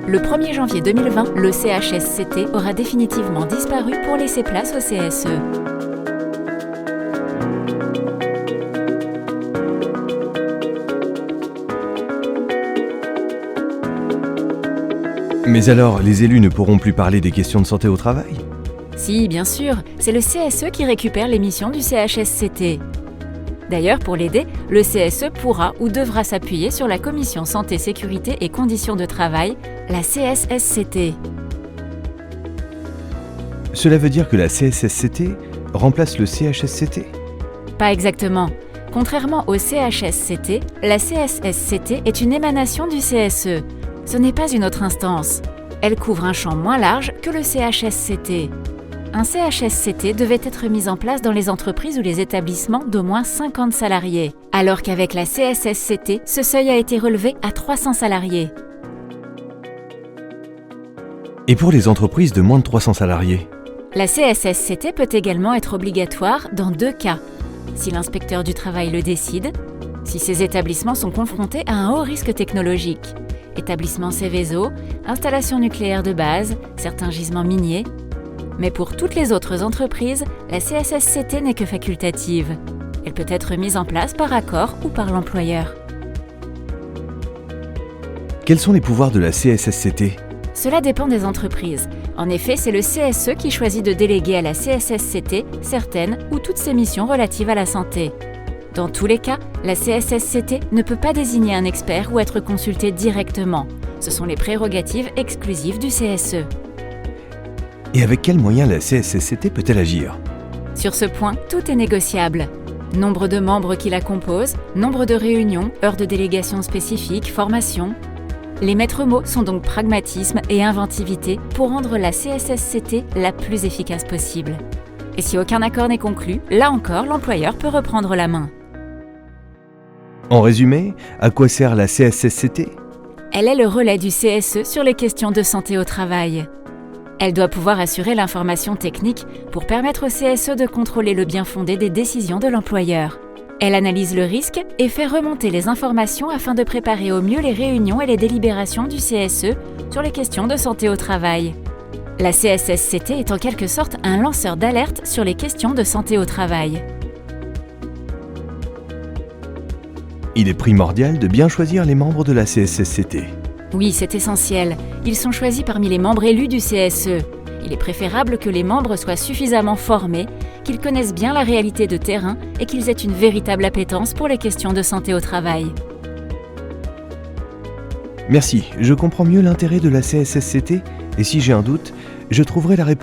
Le 1er janvier 2020, le CHSCT aura définitivement disparu pour laisser place au CSE. Mais alors, les élus ne pourront plus parler des questions de santé au travail ? Si, bien sûr, c'est le CSE qui récupère les missions du CHSCT. D'ailleurs, pour l'aider, le CSE pourra ou devra s'appuyer sur la Commission Santé, Sécurité et Conditions de Travail, la CSSCT. Cela veut dire que la CSSCT remplace le CHSCT ? Pas exactement. Contrairement au CHSCT, la CSSCT est une émanation du CSE. Ce n'est pas une autre instance. Elle couvre un champ moins large que le CHSCT. Un CHSCT devait être mis en place dans les entreprises ou les établissements d'au moins 50 salariés, alors qu'avec la CSSCT, ce seuil a été relevé à 300 salariés. Et pour les entreprises de moins de 300 salariés ? La CSSCT peut également être obligatoire dans 2 cas. Si l'inspecteur du travail le décide, si ces établissements sont confrontés à un haut risque technologique, établissements Seveso, installations nucléaires de base, certains gisements miniers. Mais pour toutes les autres entreprises, la CSSCT n'est que facultative. Elle peut être mise en place par accord ou par l'employeur. Quels sont les pouvoirs de la CSSCT ? Cela dépend des entreprises. En effet, c'est le CSE qui choisit de déléguer à la CSSCT certaines ou toutes ses missions relatives à la santé. Dans tous les cas, la CSSCT ne peut pas désigner un expert ou être consultée directement. Ce sont les prérogatives exclusives du CSE. Et avec quels moyens la CSSCT peut-elle agir ? Sur ce point, tout est négociable. Nombre de membres qui la composent, nombre de réunions, heures de délégation spécifiques, formation. Les maîtres mots sont donc pragmatisme et inventivité pour rendre la CSSCT la plus efficace possible. Et si aucun accord n'est conclu, là encore, l'employeur peut reprendre la main. En résumé, à quoi sert la CSSCT ? Elle est le relais du CSE sur les questions de santé au travail. Elle doit pouvoir assurer l'information technique pour permettre au CSE de contrôler le bien-fondé des décisions de l'employeur. Elle analyse le risque et fait remonter les informations afin de préparer au mieux les réunions et les délibérations du CSE sur les questions de santé au travail. La CSSCT est en quelque sorte un lanceur d'alerte sur les questions de santé au travail. Il est primordial de bien choisir les membres de la CSSCT. Oui, c'est essentiel. Ils sont choisis parmi les membres élus du CSE. Il est préférable que les membres soient suffisamment formés, qu'ils connaissent bien la réalité de terrain et qu'ils aient une véritable appétence pour les questions de santé au travail. Merci, je comprends mieux l'intérêt de la CSSCT et si j'ai un doute, je trouverai la réponse